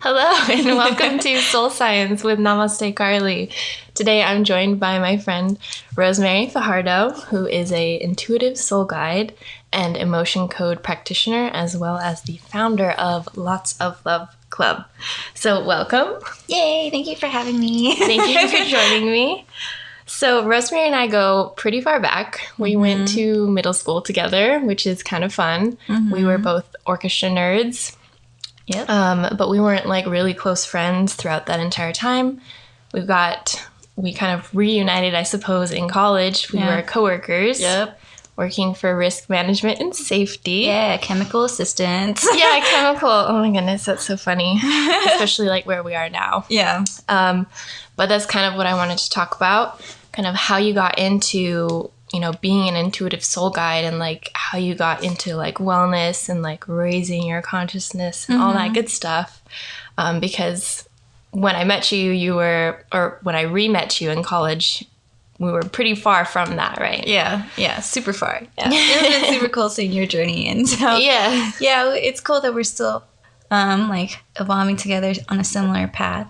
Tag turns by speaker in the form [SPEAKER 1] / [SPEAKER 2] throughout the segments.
[SPEAKER 1] Hello and welcome to Soul Science with Namaste Carly. Today I'm joined by my friend Rosemary Fajardo, who is a intuitive soul guide and emotion code practitioner, as well as the founder of Lots of Love Club. So welcome.
[SPEAKER 2] Yay, thank you for having me.
[SPEAKER 1] Thank you for joining me. So Rosemary and I go pretty far back. We went to middle school together, which is kind of fun. We were both orchestra nerds.
[SPEAKER 2] Yep.
[SPEAKER 1] But we weren't like really close friends throughout that entire time. We kind of reunited, I suppose, in college. We were coworkers.
[SPEAKER 2] Yep.
[SPEAKER 1] Working for risk management and safety.
[SPEAKER 2] Yeah, chemical assistants.
[SPEAKER 1] Yeah, chemical. Oh my goodness, that's so funny. Especially like where we are now.
[SPEAKER 2] Yeah.
[SPEAKER 1] But that's kind of what I wanted to talk about. Kind of how you got into, being an intuitive soul guide, and like how you got into like wellness and like raising your consciousness and all that good stuff. Because when I met you, when I re-met you in college, we were pretty far from that, right?
[SPEAKER 2] Yeah, super far. Yeah. It's been super cool seeing your journey. And so, yeah, it's cool that we're still like evolving together on a similar path.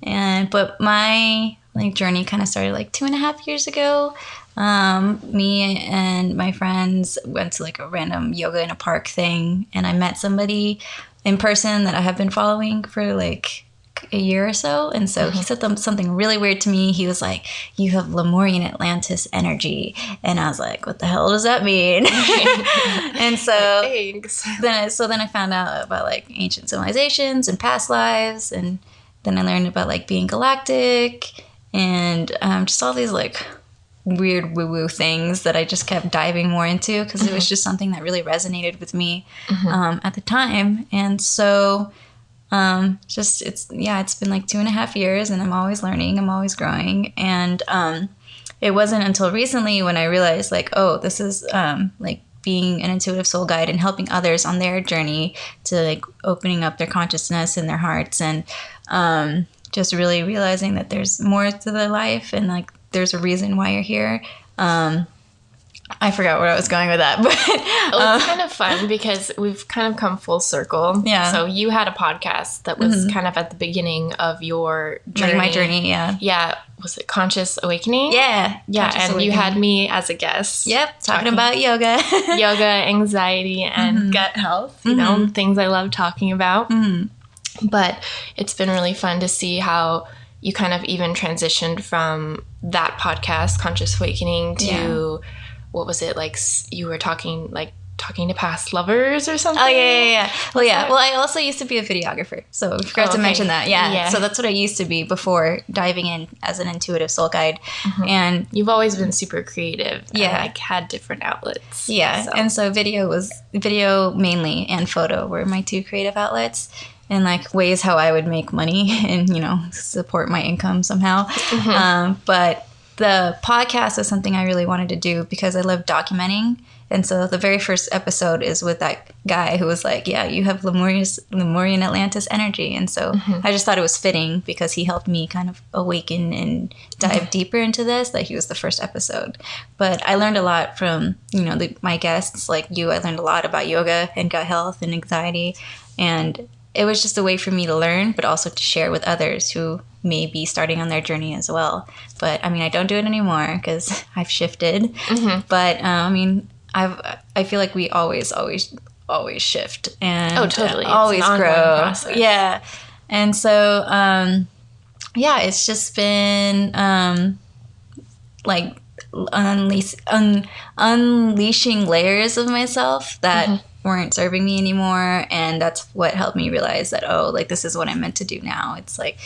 [SPEAKER 2] But my journey kind of started like 2.5 years ago. Me and my friends went to like a random yoga in a park thing, and I met somebody in person that I have been following for like a year or so. And so he said something really weird to me. He was like, "You have Lemurian Atlantis energy." And I was like, "What the hell does that mean?" And so
[SPEAKER 1] Thanks.
[SPEAKER 2] Then I found out about like ancient civilizations and past lives, and then I learned about like being galactic and just all these like weird woo-woo things that I just kept diving more into because it was just something that really resonated with me at the time. And so it's been like 2.5 years, and I'm always learning, I'm always growing. And it wasn't until recently when I realized like, oh, this is like being an intuitive soul guide and helping others on their journey to like opening up their consciousness and their hearts, and just really realizing that there's more to their life and like there's a reason why you're here. I forgot where I was going with that, but
[SPEAKER 1] it's kind of fun because we've kind of come full circle.
[SPEAKER 2] Yeah.
[SPEAKER 1] So you had a podcast that was kind of at the beginning of your journey.
[SPEAKER 2] Like my journey, yeah.
[SPEAKER 1] Yeah. Was it Conscious Awakening?
[SPEAKER 2] Yeah.
[SPEAKER 1] Yeah. And you had me as a guest.
[SPEAKER 2] Yep. Talking about yoga.
[SPEAKER 1] Yoga, anxiety, and gut health. Things I love talking about. But it's been really fun to see how you kind of even transitioned from that podcast, Conscious Awakening, to what was it, like you were talking to past lovers or something?
[SPEAKER 2] Oh, yeah. Well, yeah. Well, I also used to be a videographer, so I forgot to mention that. Yeah. So that's what I used to be before diving in as an intuitive soul guide. And
[SPEAKER 1] you've always been super creative.
[SPEAKER 2] Yeah.
[SPEAKER 1] And like had different outlets.
[SPEAKER 2] Yeah. So. And so video mainly and photo were my two creative outlets. And like ways how I would make money and, support my income somehow. But the podcast was something I really wanted to do because I love documenting. And so the very first episode is with that guy who was like, yeah, you have Lemurian Atlantis energy. And so I just thought it was fitting because he helped me kind of awaken and dive deeper into this, that he was the first episode. But I learned a lot from, my guests like you. I learned a lot about yoga and gut health and anxiety. And it was just a way for me to learn, but also to share with others who may be starting on their journey as well. But I mean, I don't do it anymore because I've shifted. But I feel like we always shift and
[SPEAKER 1] totally.
[SPEAKER 2] Always grow.
[SPEAKER 1] Process.
[SPEAKER 2] Yeah. And so, it's just been like unleashing layers of myself that weren't serving me anymore, and that's what helped me realize that this is what I'm meant to do now. It's like,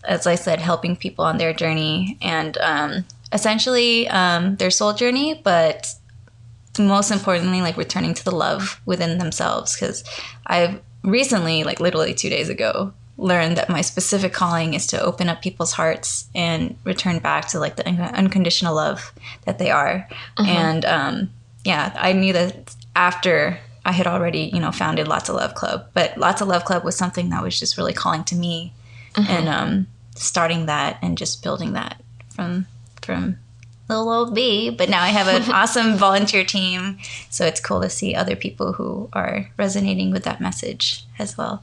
[SPEAKER 2] as I said, helping people on their journey and essentially their soul journey, but most importantly, like returning to the love within themselves. Because I've recently, like literally 2 days ago, learned that my specific calling is to open up people's hearts and return back to like the unconditional love that they are. And I knew that after I had already, founded Lots of Love Club, but Lots of Love Club was something that was just really calling to me, and starting that and just building that from little old me. But now I have an awesome volunteer team, so it's cool to see other people who are resonating with that message as well.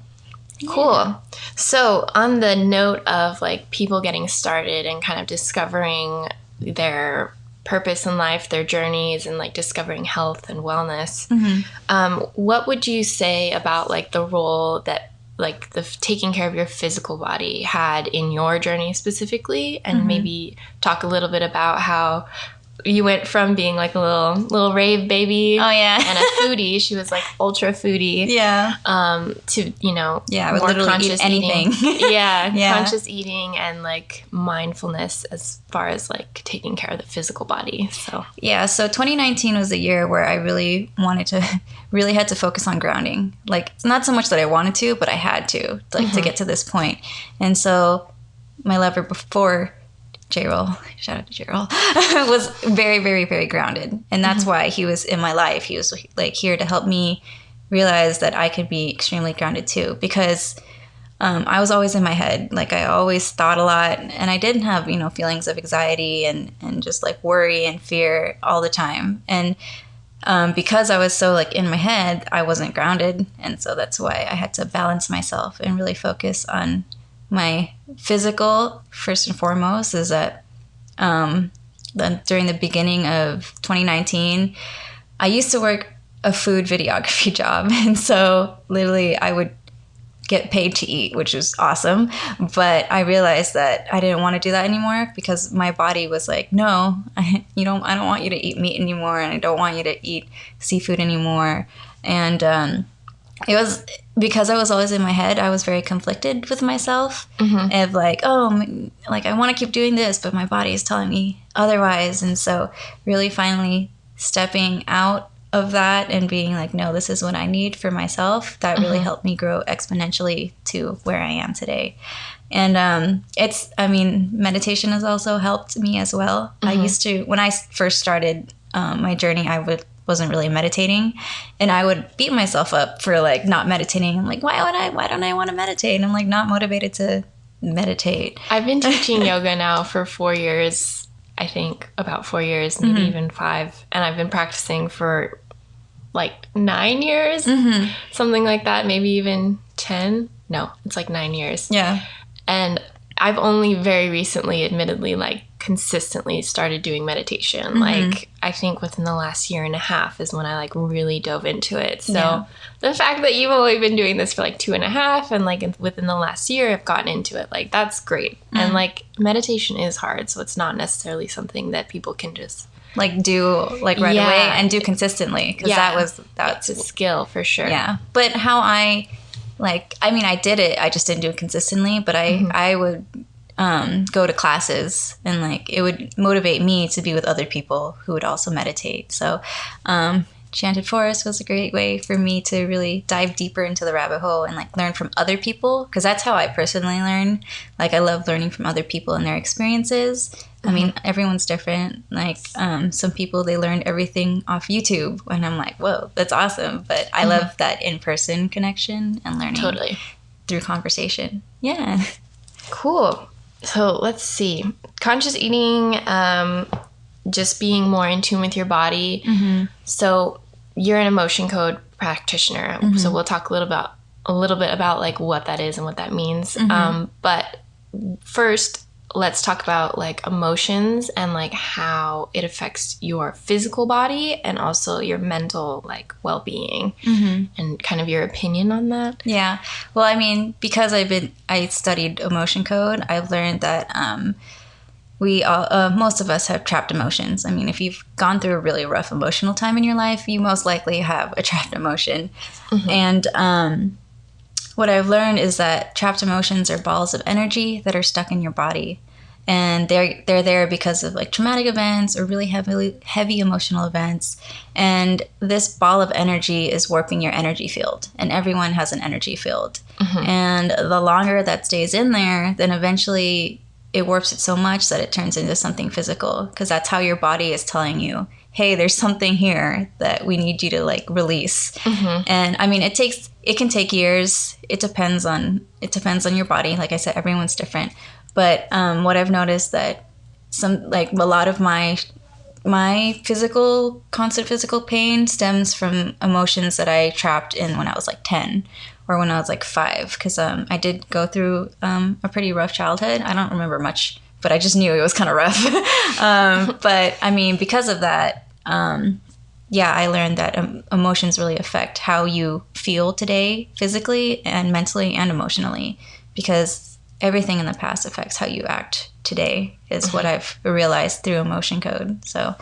[SPEAKER 1] Cool. So on the note of like people getting started and kind of discovering their purpose in life, their journeys, and like discovering health and wellness, what would you say about like the role that like the taking care of your physical body had in your journey specifically, and maybe talk a little bit about how you went from being like a little rave baby and a foodie, she was like ultra foodie, to, you know,
[SPEAKER 2] I would literally
[SPEAKER 1] conscious
[SPEAKER 2] eat anything.
[SPEAKER 1] eating. Conscious eating and like mindfulness as far as like taking care of the physical body. So
[SPEAKER 2] 2019 was the year where I really had to focus on grounding. Like, not so much that I wanted to, but I had to, like, to get to this point. And so my lover before, J-Roll, shout out to J-Roll, was very, very, very grounded. And that's why he was in my life. He was like here to help me realize that I could be extremely grounded too, because I was always in my head. Like, I always thought a lot, and I didn't have, you know, feelings of anxiety and just like worry and fear all the time. And because I was so like in my head, I wasn't grounded. And so that's why I had to balance myself and really focus on my physical first and foremost. Is that during the beginning of 2019, I used to work a food videography job. And so literally I would get paid to eat, which was awesome. But I realized that I didn't want to do that anymore, because my body was like, no, I don't want you to eat meat anymore. And I don't want you to eat seafood anymore. And it was because I was always in my head. I was very conflicted with myself, of like, oh, like I want to keep doing this, but my body is telling me otherwise. And so really finally stepping out of that and being like, no, this is what I need for myself. That really helped me grow exponentially to where I am today. And meditation has also helped me as well. I used to, when I first started my journey, wasn't really meditating, and I would beat myself up for like not meditating. I'm like, why don't I want to meditate? And I'm like not motivated to meditate.
[SPEAKER 1] I've been teaching yoga now for 4 years, I think about 4 years, maybe even 5. And I've been practicing for like 9 years, something like that, maybe even 10. No, it's like 9 years.
[SPEAKER 2] Yeah.
[SPEAKER 1] And I've only very recently, admittedly, like consistently started doing meditation. Like, I think within the last year and a half is when I like really dove into it. So the fact that you've only been doing this for like 2.5 and like within the last year I've gotten into it, like that's great. And like meditation is hard, so it's not necessarily something that people can just
[SPEAKER 2] like do like right away and do consistently, because that's
[SPEAKER 1] a skill for sure.
[SPEAKER 2] Yeah. But how I did it, I just didn't do it consistently, but I would go to classes, and like it would motivate me to be with other people who would also meditate. So Enchanted Forest was a great way for me to really dive deeper into the rabbit hole and like learn from other people, because that's how I personally learn. Like, I love learning from other people and their experiences. I mean, everyone's different. Like, some people, they learned everything off YouTube, and I'm like, whoa, that's awesome. But I love that in-person connection and learning through conversation. Yeah.
[SPEAKER 1] Cool. So let's see. Conscious eating, just being more in tune with your body. So you're an emotion code practitioner. So we'll talk a little bit about like what that is and what that means. But first, let's talk about like emotions and like how it affects your physical body and also your mental like well-being, and kind of your opinion on that.
[SPEAKER 2] Yeah. Well, I mean, because I studied emotion code, I've learned that we all, most of us have trapped emotions. I mean, if you've gone through a really rough emotional time in your life, you most likely have a trapped emotion. And what I've learned is that trapped emotions are balls of energy that are stuck in your body. And they're there because of like traumatic events or really heavy emotional events. And this ball of energy is warping your energy field. And everyone has an energy field. And the longer that stays in there, then eventually it warps it so much that it turns into something physical. Because that's how your body is telling you, hey, there's something here that we need you to like release. And I mean, it can take years. It depends on your body. Like I said, everyone's different. But what I've noticed that a lot of my constant physical pain stems from emotions that I trapped in when I was like 10 or when I was like 5, because I did go through a pretty rough childhood. I don't remember much, but I just knew it was kind of rough. But I mean, because of that, I learned that emotions really affect how you feel today, physically and mentally and emotionally, because everything in the past affects how you act today, is what I've realized through emotion code. So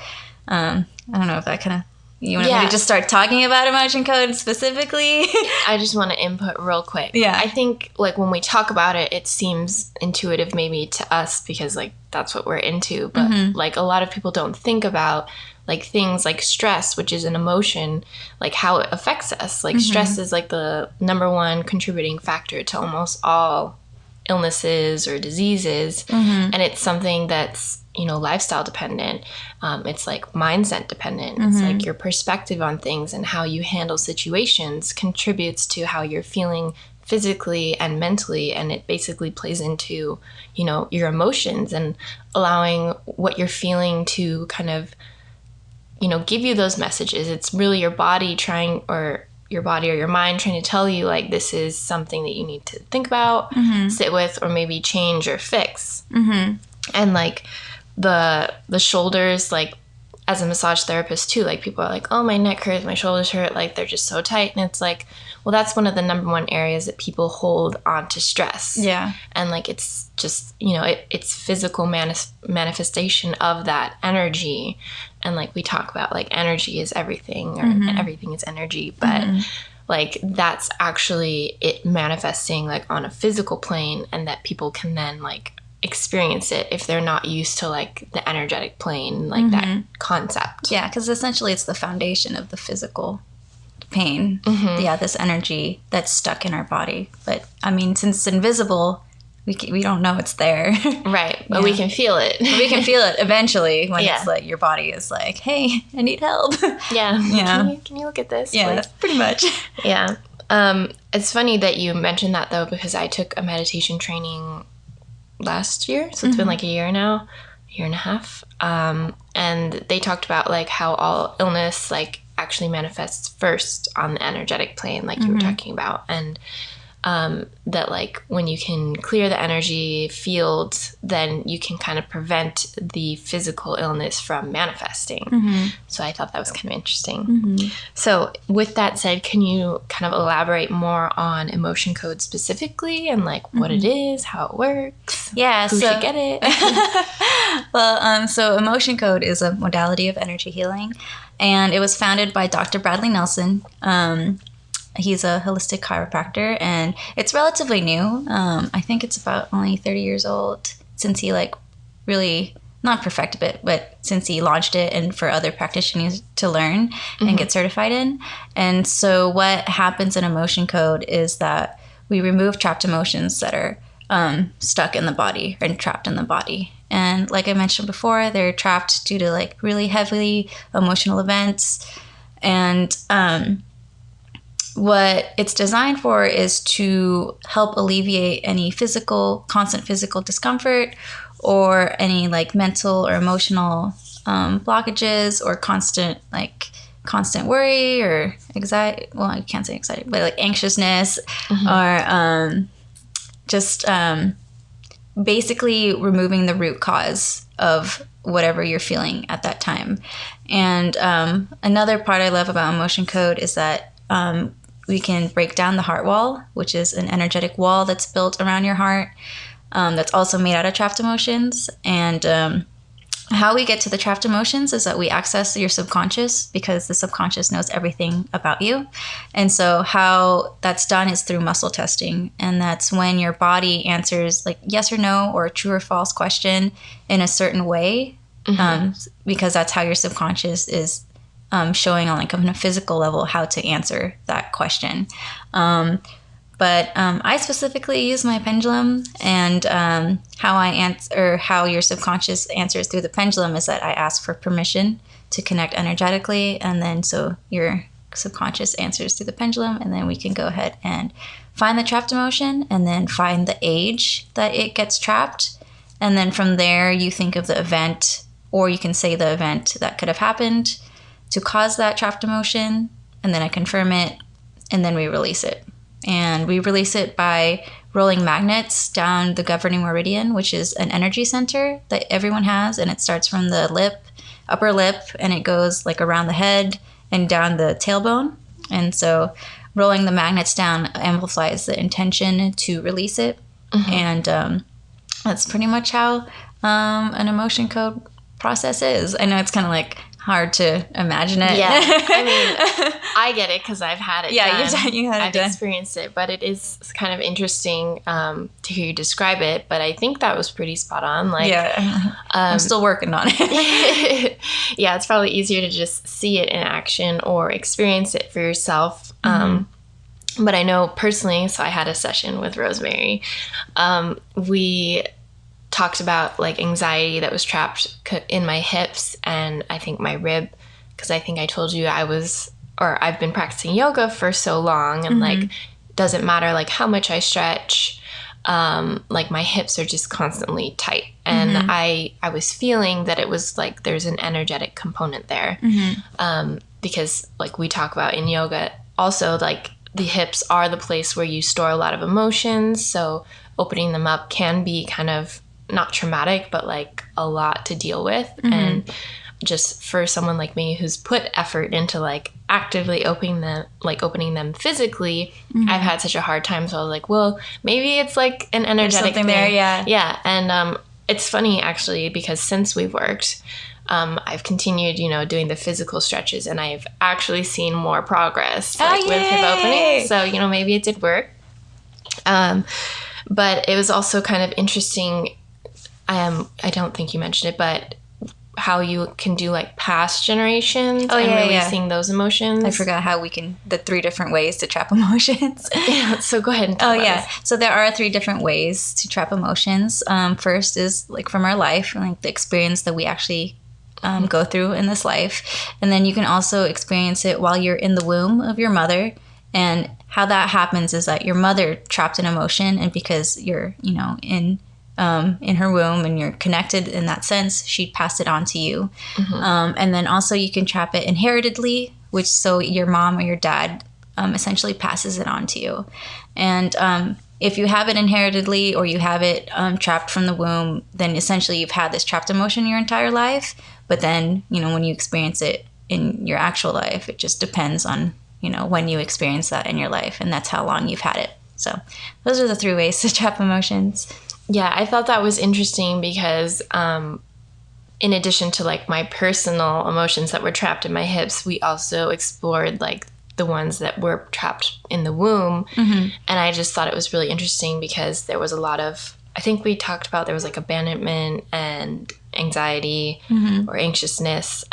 [SPEAKER 2] I don't know if that kind of, you want me to just start talking about emotion code specifically?
[SPEAKER 1] I just want to input real quick.
[SPEAKER 2] Yeah.
[SPEAKER 1] I think like when we talk about it, it seems intuitive maybe to us because like that's what we're into. But like a lot of people don't think about like things like stress, which is an emotion, like how it affects us. Like stress is like the number one contributing factor to almost all illnesses or diseases. And it's something that's, you know, lifestyle dependent. It's like mindset dependent. It's like your perspective on things and how you handle situations contributes to how you're feeling physically and mentally. And it basically plays into, you know, your emotions and allowing what you're feeling to kind of, you know, give you those messages. It's really your body trying, or your body or your mind trying to tell you like this is something that you need to think about, sit with, or maybe change or fix. And like the shoulders, like as a massage therapist too, like people are like, oh, my neck hurts, my shoulders hurt, like they're just so tight. And it's like, well, that's one of the number one areas that people hold on to stress.
[SPEAKER 2] Yeah.
[SPEAKER 1] And like it's just, you know, it's physical manifestation of that energy. And like we talk about like energy is everything, or everything is energy, but like that's actually it manifesting like on a physical plane, and that people can then like experience it if they're not used to like the energetic plane, like that concept.
[SPEAKER 2] Yeah, because essentially it's the foundation of the physical pain. Yeah, this energy that's stuck in our body. But I mean, since it's invisible, we don't know it's there.
[SPEAKER 1] Right, but we can feel it.
[SPEAKER 2] We can feel it eventually when it's like your body is like, hey, I need help.
[SPEAKER 1] Yeah.
[SPEAKER 2] Yeah.
[SPEAKER 1] Can you look at this?
[SPEAKER 2] Yeah,
[SPEAKER 1] Like,
[SPEAKER 2] pretty much.
[SPEAKER 1] yeah. It's funny that you mentioned that though, because I took a meditation training last year. So it's been like a year now, a year and a half. And they talked about like how all illness like actually manifests first on the energetic plane, like you were talking about. And that like when you can clear the energy field, then you can kind of prevent the physical illness from manifesting. So I thought that was kind of interesting. So with that said, can you kind of elaborate more on emotion code specifically and like what it is, how it works?
[SPEAKER 2] Yeah,
[SPEAKER 1] Who should get it?
[SPEAKER 2] Well, so emotion code is a modality of energy healing, and it was founded by Dr. Bradley Nelson. He's a holistic chiropractor, and it's relatively new. I think it's about only 30 years old since he like really not perfected it, but since he launched it and for other practitioners to learn and get certified in. And so what happens in emotion code is that we remove trapped emotions that are stuck in the body and trapped in the body. And like I mentioned before, they're trapped due to like really heavily emotional events. And what it's designed for is to help alleviate any constant physical discomfort, or any like mental or emotional blockages, or constant worry or anxiety. Well, I can't say anxiety, but like anxiousness, or just basically removing the root cause of whatever you're feeling at that time. And another part I love about emotion code is that we can break down the heart wall, which is an energetic wall that's built around your heart, that's also made out of trapped emotions. And how we get to the trapped emotions is that we access your subconscious, because the subconscious knows everything about you. And so how that's done is through muscle testing. And that's when your body answers like yes or no, or a true or false question in a certain way, because that's how your subconscious is showing on like on a physical level how to answer that question. But I specifically use my pendulum, and how I answer, or how your subconscious answers through the pendulum, is that I ask for permission to connect energetically, and then so your subconscious answers through the pendulum, and then we can go ahead and find the trapped emotion, and then find the age that it gets trapped, and then from there you think of the event, or you can say the event that could have happened to cause that trapped emotion, and then I confirm it, and then we release it. And we release it by rolling magnets down the governing meridian, which is an energy center that everyone has. And it starts from the upper lip, and it goes like around the head and down the tailbone. And so rolling the magnets down amplifies the intention to release it. And that's pretty much how an emotion code process is. I know it's kind of like hard to imagine it.
[SPEAKER 1] Yeah, I mean, I get it because I've had it done.
[SPEAKER 2] You had it
[SPEAKER 1] I've
[SPEAKER 2] done.
[SPEAKER 1] experienced it, but it is kind of interesting to hear you describe it. But I think that was pretty spot on. Like,
[SPEAKER 2] Yeah, I'm still working on it.
[SPEAKER 1] yeah, it's probably easier to just see it in action or experience it for yourself. But I know personally, so I had a session with Rosemary. We talked about like anxiety that was trapped in my hips and I think my rib, because I think I told you I've been practicing yoga for so long, and like doesn't matter like how much I stretch, like my hips are just constantly tight, and I was feeling that it was like there's an energetic component there, because like we talk about in yoga also, like the hips are the place where you store a lot of emotions, so opening them up can be kind of not traumatic, but like a lot to deal with. And just for someone like me who's put effort into like actively opening them physically, I've had such a hard time. So I was like, well, maybe it's like an energetic thing
[SPEAKER 2] there.
[SPEAKER 1] Yeah. And it's funny actually, because since we've worked, I've continued, doing the physical stretches, and I've actually seen more progress with hip opening. So, maybe it did work. But it was also kind of interesting. I don't think you mentioned it, but how you can do like past generations and releasing those emotions.
[SPEAKER 2] I forgot how the 3 different ways to trap emotions.
[SPEAKER 1] Yeah, so go ahead and talk about this.
[SPEAKER 2] So there are 3 different ways to trap emotions. First is like from our life, like the experience that we actually go through in this life. And then you can also experience it while you're in the womb of your mother. And how that happens is that your mother trapped an emotion, and because you're, in her womb and you're connected in that sense, she passed it on to you. And then also you can trap it inheritedly, which so your mom or your dad essentially passes it on to you. And if you have it inheritedly or you have it trapped from the womb, then essentially you've had this trapped emotion your entire life. But then, when you experience it in your actual life, it just depends on, when you experience that in your life, and that's how long you've had it. So those are the 3 ways to trap emotions.
[SPEAKER 1] Yeah, I thought that was interesting because in addition to like my personal emotions that were trapped in my hips, we also explored like the ones that were trapped in the womb. And I just thought it was really interesting because there was a lot of, I think we talked about there was like abandonment and anxiety or anxiousness.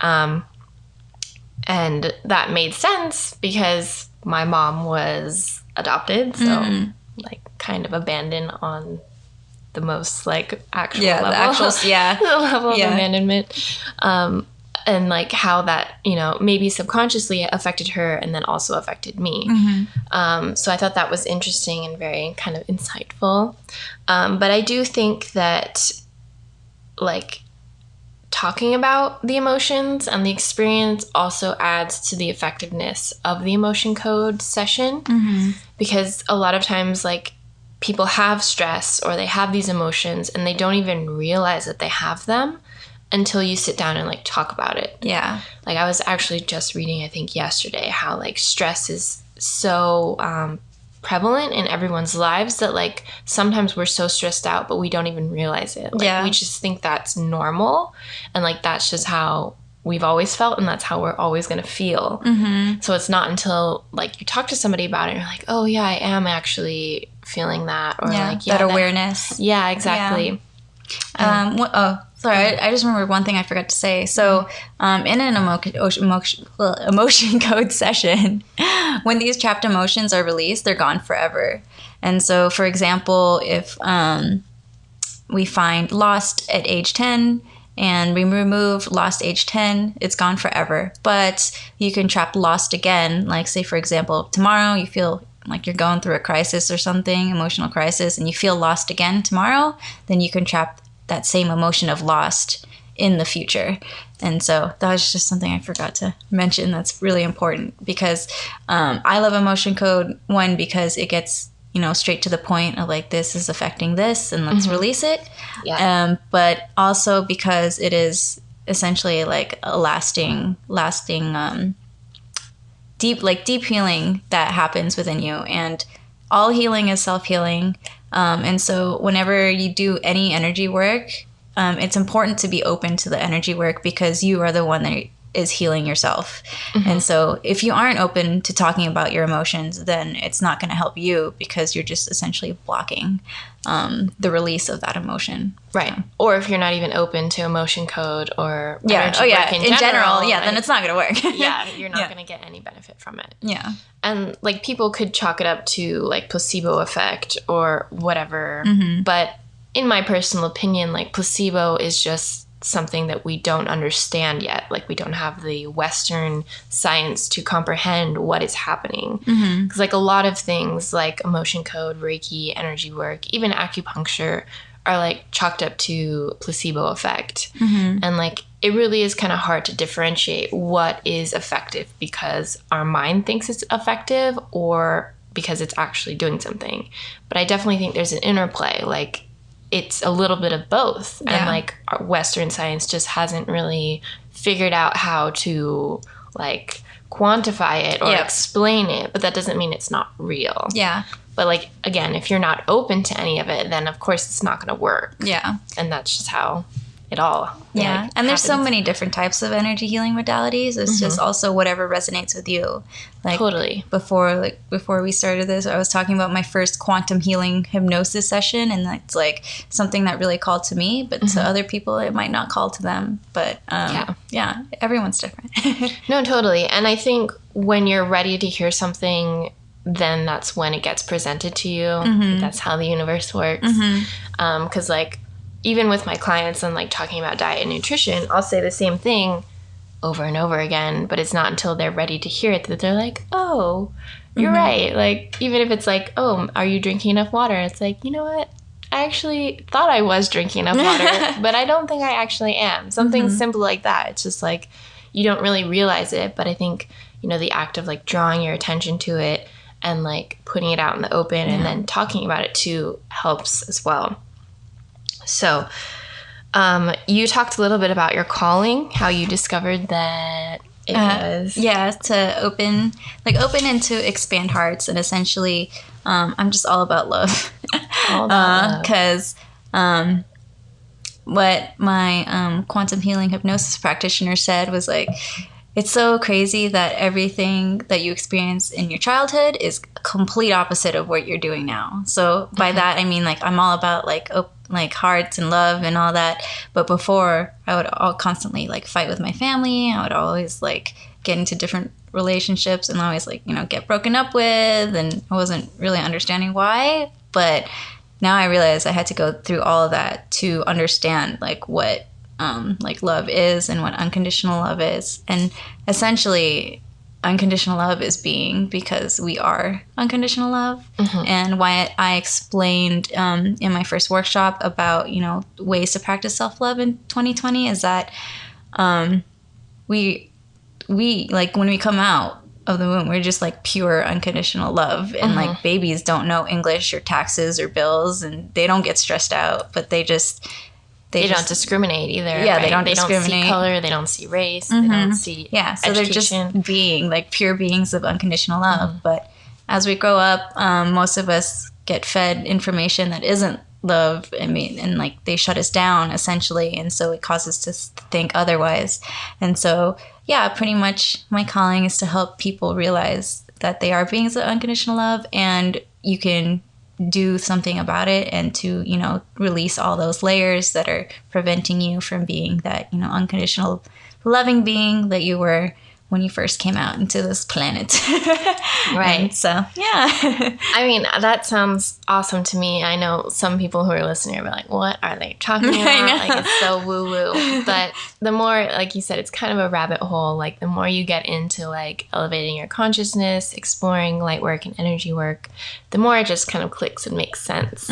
[SPEAKER 1] And that made sense because my mom was adopted. So like kind of abandoned on the most like actual level. The level of abandonment. And like how that, maybe subconsciously affected her and then also affected me. So I thought that was interesting and very kind of insightful. But I do think that like talking about the emotions and the experience also adds to the effectiveness of the emotion code session, because a lot of times like people have stress or they have these emotions and they don't even realize that they have them until you sit down and like talk about it.
[SPEAKER 2] Yeah.
[SPEAKER 1] Like I was actually just reading, I think yesterday, how like stress is so prevalent in everyone's lives that like sometimes we're so stressed out, but we don't even realize it. Like we just think that's normal. And like, that's just how we've always felt, and that's how we're always going to feel. So it's not until like you talk to somebody about it and you're like, oh yeah, I am actually feeling that, or like
[SPEAKER 2] that awareness.
[SPEAKER 1] Yeah, exactly.
[SPEAKER 2] Sorry, I just remembered one thing I forgot to say. So in an emotion code session, when these trapped emotions are released, they're gone forever. And so, for example, if we find lost at age 10 and we remove lost age 10, it's gone forever. But you can trap lost again. Like say, for example, tomorrow you feel like you're going through a crisis or something, emotional crisis, and you feel lost again tomorrow, then you can trap that same emotion of lost in the future. And so that was just something I forgot to mention that's really important because I love emotion code, one, because it gets, straight to the point of like, this is affecting this and let's release it.
[SPEAKER 1] Yeah.
[SPEAKER 2] But also because it is essentially like a lasting deep healing that happens within you. And all healing is self-healing. And so whenever you do any energy work, it's important to be open to the energy work because you are the one that is healing yourself. And so if you aren't open to talking about your emotions, then it's not going to help you because you're just essentially blocking the release of that emotion.
[SPEAKER 1] Right. Or if you're not even open to emotion code or
[SPEAKER 2] energy work in general, then it's not going to work.
[SPEAKER 1] You're not going to get any benefit from it.
[SPEAKER 2] Yeah.
[SPEAKER 1] And like people could chalk it up to like placebo effect or whatever. But in my personal opinion, like placebo is just something that we don't understand yet. Like we don't have the Western science to comprehend what is happening. Because like a lot of things like emotion code, Reiki, energy work, even acupuncture are like chalked up to placebo effect. And like it really is kind of hard to differentiate what is effective because our mind thinks it's effective or because it's actually doing something. But I definitely think there's an interplay. Like it's a little bit of both. Yeah. And like our Western science just hasn't really figured out how to like quantify it or explain it, but that doesn't mean it's not real.
[SPEAKER 2] Yeah.
[SPEAKER 1] But like, again, if you're not open to any of it, then of course it's not going to work.
[SPEAKER 2] Yeah.
[SPEAKER 1] And that's just how it all
[SPEAKER 2] and there's so many different types of energy healing modalities. It's just also whatever resonates with you. Like
[SPEAKER 1] totally.
[SPEAKER 2] Before we started this, I was talking about my first quantum healing hypnosis session, and that's like something that really called to me, but to other people it might not call to them. But everyone's different.
[SPEAKER 1] No, totally. And I think when you're ready to hear something, then that's when it gets presented to you. That's how the universe works. 'Cause like even with my clients and like talking about diet and nutrition, I'll say the same thing over and over again, but it's not until they're ready to hear it that they're like, oh, you're right. Like, even if it's like, oh, are you drinking enough water? It's like, you know what? I actually thought I was drinking enough water, but I don't think I actually am. Something simple like that. It's just like, you don't really realize it, but I think, the act of like drawing your attention to it and like putting it out in the open and then talking about it too helps as well. So, you talked a little bit about your calling, how you discovered that it was.
[SPEAKER 2] Yeah, to open and to expand hearts. And essentially, I'm just all about love.
[SPEAKER 1] All about love.
[SPEAKER 2] Because what my quantum healing hypnosis practitioner said was like, it's so crazy that everything that you experienced in your childhood is complete opposite of what you're doing now. So by that, I mean, like, I'm all about like hearts and love and all that. But before, I would constantly like fight with my family. I would always like get into different relationships and always like, get broken up with. And I wasn't really understanding why. But now I realize I had to go through all of that to understand like what like love is and what unconditional love is. And essentially unconditional love is being, because we are unconditional love. And why I explained in my first workshop about ways to practice self-love in 2020 is that we like when we come out of the womb, we're just like pure unconditional love. And like babies don't know English or taxes or bills, and they don't get stressed out, but they don't
[SPEAKER 1] discriminate either.
[SPEAKER 2] Yeah,
[SPEAKER 1] right?
[SPEAKER 2] They don't
[SPEAKER 1] see color. They don't see race. They don't see
[SPEAKER 2] so
[SPEAKER 1] education.
[SPEAKER 2] they're just being like pure beings of unconditional love. But as we grow up, most of us get fed information that isn't love. I mean, and like they shut us down essentially, and so it causes us to think otherwise. And so, yeah, pretty much my calling is to help people realize that they are beings of unconditional love, and you can do something about it, and to release all those layers that are preventing you from being that unconditional loving being that you were when you first came out into this planet.
[SPEAKER 1] Right.
[SPEAKER 2] And so yeah.
[SPEAKER 1] I mean, that sounds awesome to me. I know some people who are listening are like, what are they talking about? Like, it's so woo woo. But the more, like you said, it's kind of a rabbit hole. Like the more you get into like elevating your consciousness, exploring light work and energy work, the more it just kind of clicks and makes sense.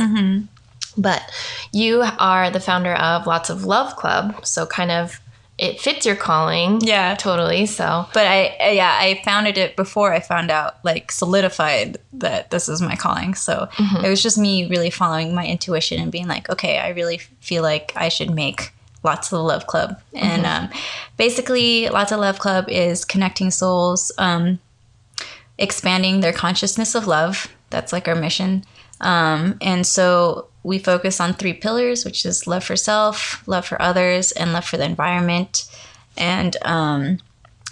[SPEAKER 1] But you are the founder of Lots of Love Club. So kind of it fits your calling.
[SPEAKER 2] Yeah.
[SPEAKER 1] Totally. So,
[SPEAKER 2] but I founded it before I found out, like, solidified that this is my calling. So it was just me really following my intuition and being like, okay, I really feel like I should make Lots of Love Club. And basically, Lots of Love Club is connecting souls, expanding their consciousness of love. That's like our mission. And so we focus on 3 pillars, which is love for self, love for others, and love for the environment. And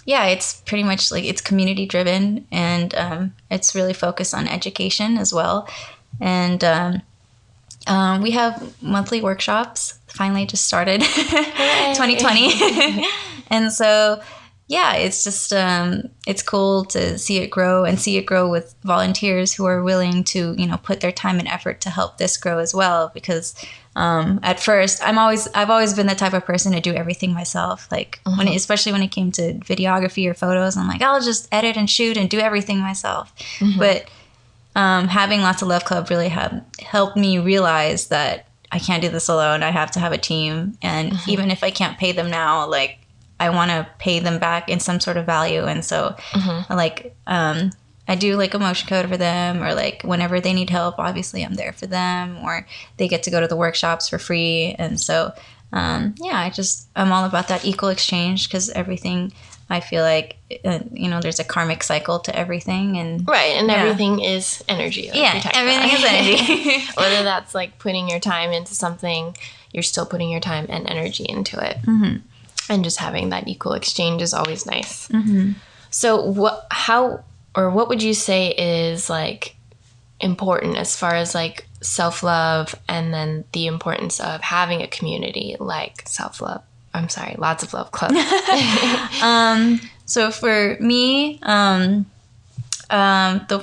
[SPEAKER 2] it's pretty much like it's community driven, and it's really focused on education as well. And we have monthly workshops. Finally just started 2020. And so it's just it's cool to see it grow, and see it grow with volunteers who are willing to, put their time and effort to help this grow as well. Because at first, I've always been the type of person to do everything myself. Like especially when it came to videography or photos, I'm like, I'll just edit and shoot and do everything myself. But having Lots of Love Club really helped me realize that I can't do this alone. I have to have a team, and even if I can't pay them now, like, I want to pay them back in some sort of value. And so I do like a motion code for them, or like whenever they need help, obviously I'm there for them, or they get to go to the workshops for free. And so, I'm all about that equal exchange, because everything, I feel like, there's a karmic cycle to everything. And
[SPEAKER 1] right. And everything is energy. Like
[SPEAKER 2] everything is energy.
[SPEAKER 1] Whether that's like putting your time into something, you're still putting your time and energy into it. And just having that equal exchange is always nice. So what would you say is like important as far as like self-love, and then the importance of having a community like Lots of Love Club?
[SPEAKER 2] So for me, the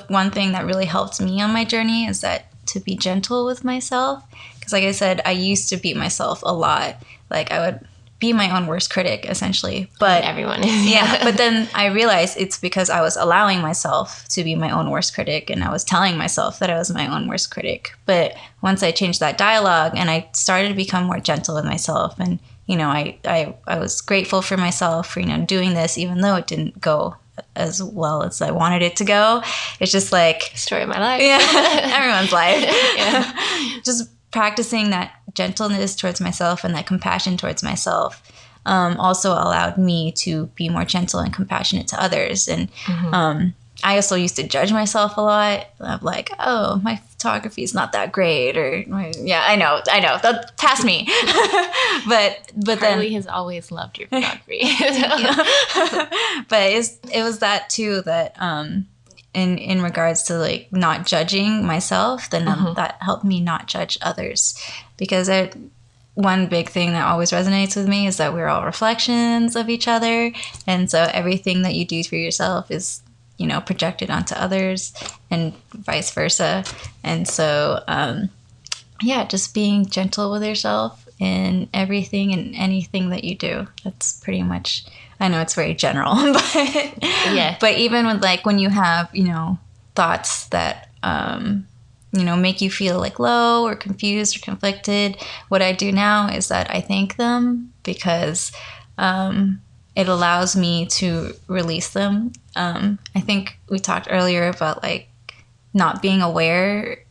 [SPEAKER 2] one thing that really helped me on my journey is that to be gentle with myself. Because like I said, I used to beat myself a lot. Like, I would be my own worst critic, essentially. But
[SPEAKER 1] everyone is.
[SPEAKER 2] But then I realized it's because I was allowing myself to be my own worst critic, and I was telling myself that I was my own worst critic. But once I changed that dialogue and I started to become more gentle with myself, and I was grateful for myself for doing this, even though it didn't go as well as I wanted it to go. It's just like
[SPEAKER 1] story of my life.
[SPEAKER 2] Everyone's life. Just practicing that gentleness towards myself and that compassion towards myself also allowed me to be more gentle and compassionate to others. And I also used to judge myself a lot. I'm like, oh, my photography is not that great, or I know, past me. but
[SPEAKER 1] Carly
[SPEAKER 2] then
[SPEAKER 1] has always loved your photography.
[SPEAKER 2] But it was that too, that in regards to like not judging myself, then that helped me not judge others. Because one big thing that always resonates with me is that we're all reflections of each other, and so everything that you do for yourself is projected onto others, and vice versa. And so just being gentle with yourself in everything and anything that you do. That's pretty much, I know it's very general, but even with like when you have thoughts that make you feel like low or confused or conflicted, what I do now is that I thank them, because it allows me to release them. I think we talked earlier about like not being aware.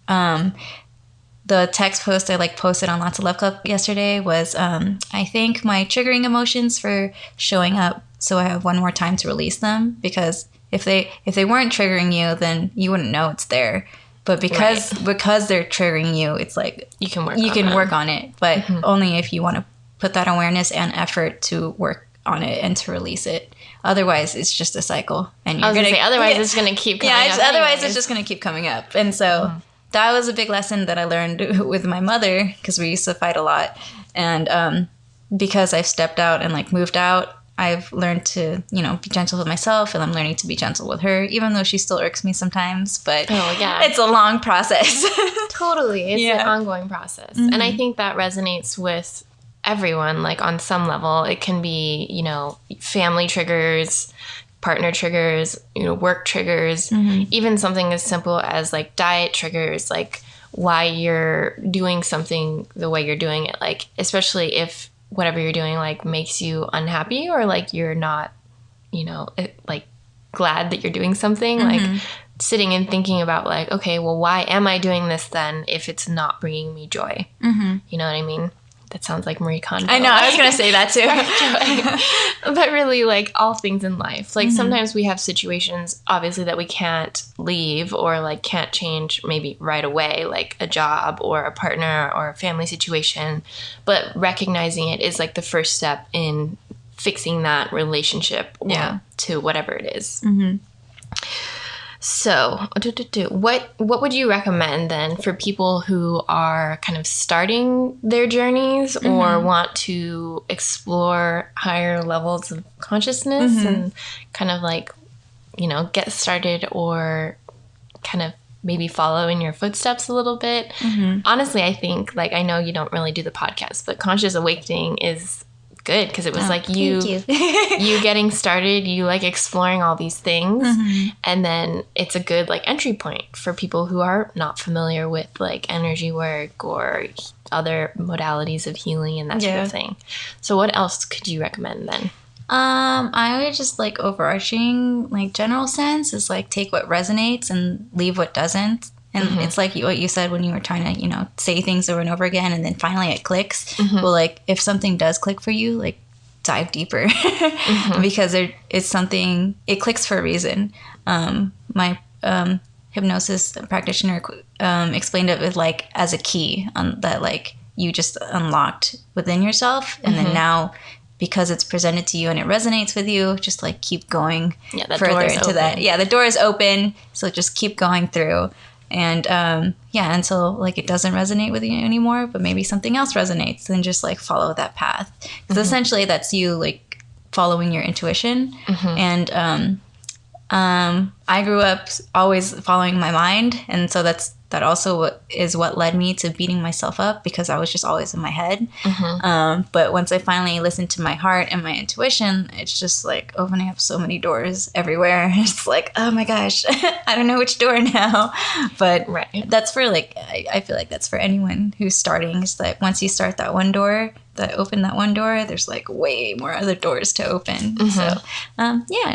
[SPEAKER 2] The text post I posted on Lots of Love Club yesterday was, I thank my triggering emotions for showing up, so I have one more time to release them. Because if they weren't triggering you, then you wouldn't know it's there. But because they're triggering you, it's like you can work on it, but only if you want to put that awareness and effort to work on it and to release it. Otherwise, it's just a cycle, and
[SPEAKER 1] it's going to keep coming up.
[SPEAKER 2] Otherwise, it's just going to keep coming up. And so that was a big lesson that I learned with my mother, because we used to fight a lot. And because I've stepped out and like moved out, I've learned to, be gentle with myself, and I'm learning to be gentle with her, even though she still irks me sometimes. But it's a long process.
[SPEAKER 1] Totally. It's an ongoing process. And I think that resonates with everyone, like on some level. It can be, family triggers, partner triggers, work triggers, even something as simple as like diet triggers, like why you're doing something the way you're doing it. Like, especially if whatever you're doing like makes you unhappy or like you're not, like glad that you're doing something, like sitting and thinking about like, okay, well, why am I doing this then if it's not bringing me joy? You know what I mean? That sounds like Marie Kondo.
[SPEAKER 2] I know, I was going to say that too.
[SPEAKER 1] But really, like, all things in life. Like, sometimes we have situations, obviously, that we can't leave or, like, can't change maybe right away, like a job or a partner or a family situation. But recognizing it is, like, the first step in fixing that relationship to whatever it is. So, what would you recommend then for people who are kind of starting their journeys or want to explore higher levels of consciousness and kind of like, get started or kind of maybe follow in your footsteps a little bit? Honestly, I think, like, I know you don't really do the podcast, but Conscious Awakening is good because it was like you getting started, you like exploring all these things, and then it's a good like entry point for people who are not familiar with like energy work or other modalities of healing and that sort of thing. So what else could you recommend then?
[SPEAKER 2] I would just like overarching like general sense is like take what resonates and leave what doesn't. And it's like what you said when you were trying to, say things over and over again, and then finally it clicks. Well, like if something does click for you, like dive deeper because it's something, it clicks for a reason. My hypnosis practitioner explained it with like as a key that like you just unlocked within yourself, and then now because it's presented to you and it resonates with you, just like keep going further into that. Yeah, the door is open, so just keep going through. And until like it doesn't resonate with you anymore, but maybe something else resonates, then just like follow that path. Because essentially that's you like following your intuition. And I grew up always following my mind, and so that also is what led me to beating myself up because I was just always in my head. But once I finally listened to my heart and my intuition, it's just like opening up so many doors everywhere. It's like, oh my gosh, I don't know which door now. But that's for like, I feel like that's for anyone who's starting. Is that once you start that one door, open that one door, there's like way more other doors to open. So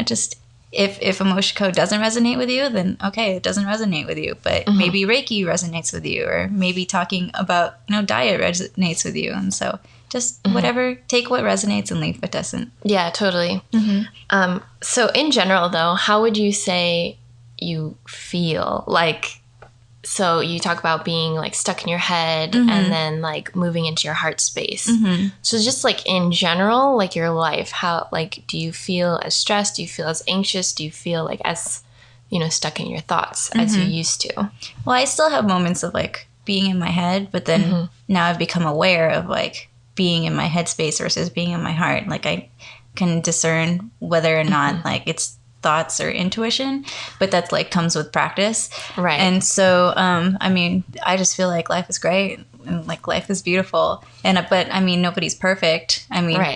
[SPEAKER 2] just if emotion code doesn't resonate with you, then okay, it doesn't resonate with you. But maybe Reiki resonates with you, or maybe talking about diet resonates with you. And so just whatever, take what resonates and leave what doesn't.
[SPEAKER 1] Yeah, totally. So in general, though, how would you say you feel? Like, so you talk about being like stuck in your head and then like moving into your heart space. So just like in general, like your life, how, like, do you feel as stressed? Do you feel as anxious? Do you feel like as, stuck in your thoughts as you used to?
[SPEAKER 2] Well, I still have moments of like being in my head, but then now I've become aware of like being in my head space versus being in my heart. Like I can discern whether or not like it's thoughts or intuition, but that like comes with practice.
[SPEAKER 1] Right.
[SPEAKER 2] And so, I just feel like life is great and like life is beautiful. But nobody's perfect.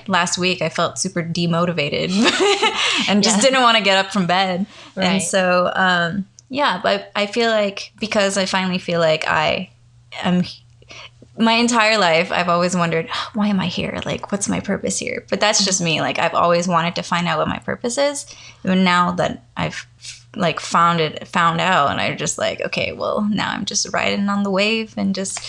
[SPEAKER 2] Last week I felt super demotivated and just didn't want to get up from bed. Right. And so, but I feel like because I finally feel like I am my entire life, I've always wondered, why am I here? Like, what's my purpose here? But that's just me. Like, I've always wanted to find out what my purpose is. And now that I've like found out, and I'm just like, okay, well, now I'm just riding on the wave and just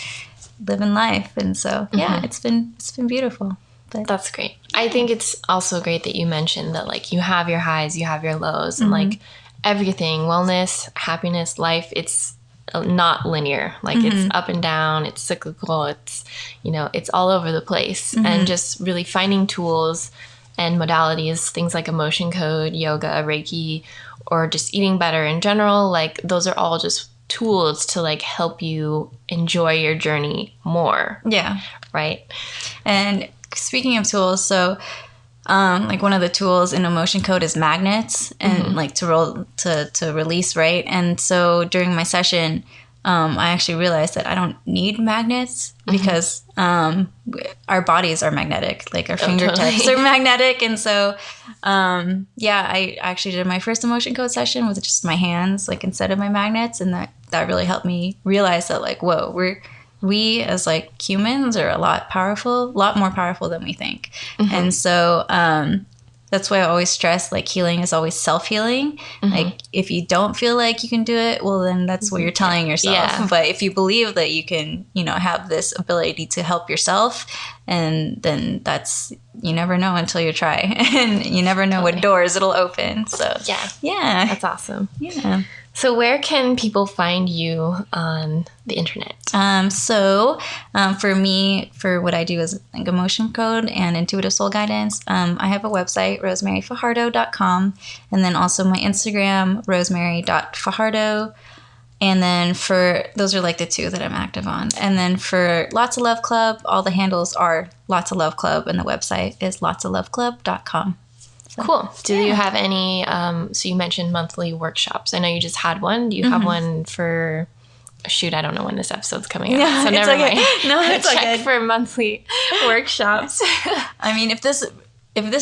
[SPEAKER 2] living life. And so, it's been beautiful. But
[SPEAKER 1] that's great. I think it's also great that you mentioned that like you have your highs, you have your lows, and like everything, wellness, happiness, life, it's not linear. Like it's up and down, it's cyclical, it's it's all over the place. And just really finding tools and modalities, things like emotion code, yoga, Reiki, or just eating better in general, like those are all just tools to like help you enjoy your journey more.
[SPEAKER 2] Yeah.
[SPEAKER 1] Right.
[SPEAKER 2] And speaking of tools, so like one of the tools in emotion code is magnets and like to release, right? And so during my session, I actually realized that I don't need magnets because our bodies are magnetic, like our fingertips are magnetic. And so, I actually did my first emotion code session with just my hands, like instead of my magnets. And that really helped me realize that like, whoa, we as like humans are a lot more powerful than we think. And so that's why I always stress like healing is always self-healing. Like if you don't feel like you can do it, well then that's what you're telling yourself.
[SPEAKER 1] Yeah.
[SPEAKER 2] But if you believe that you can, have this ability to help yourself, and then that's, you never know until you try. And you never know what doors it'll open. So yeah.
[SPEAKER 1] That's awesome.
[SPEAKER 2] Yeah.
[SPEAKER 1] So where can people find you on the internet?
[SPEAKER 2] For me, for what I do is like emotion code and intuitive soul guidance, I have a website, rosemaryfajardo.com, and then also my Instagram, rosemary.fajardo. And then those are like the two that I'm active on. And then for Lots of Love Club, all the handles are Lots of Love Club, and the website is lotsofloveclub.com.
[SPEAKER 1] Cool. Do you have any, so you mentioned monthly workshops. I know you just had one. Do you have one for, shoot, I don't know when this episode's coming out.
[SPEAKER 2] Yeah,
[SPEAKER 1] so never mind.
[SPEAKER 2] No, it's
[SPEAKER 1] Check for monthly workshops.
[SPEAKER 2] I mean, if this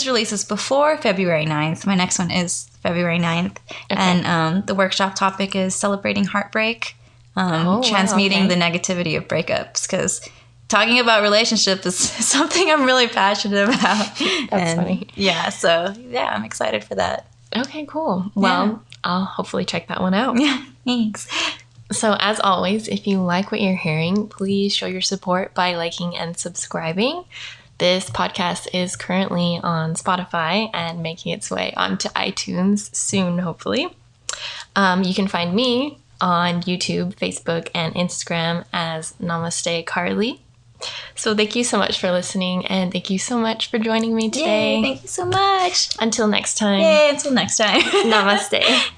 [SPEAKER 2] releases before February 9th, my next one is February 9th. Okay. And the workshop topic is celebrating heartbreak, transmuting the negativity of breakups, because talking about relationship is something I'm really passionate about.
[SPEAKER 1] That's funny.
[SPEAKER 2] Yeah, so yeah, I'm excited for that.
[SPEAKER 1] Okay, cool. Well, I'll hopefully check that one out.
[SPEAKER 2] Yeah, thanks.
[SPEAKER 1] So as always, if you like what you're hearing, please show your support by liking and subscribing. This podcast is currently on Spotify and making its way onto iTunes soon, hopefully. You can find me on YouTube, Facebook, and Instagram as Namaste Carly. So thank you so much for listening, and thank you so much for joining me today.
[SPEAKER 2] Yay, thank you so much.
[SPEAKER 1] Until next time.
[SPEAKER 2] Yay, until next time.
[SPEAKER 1] Namaste.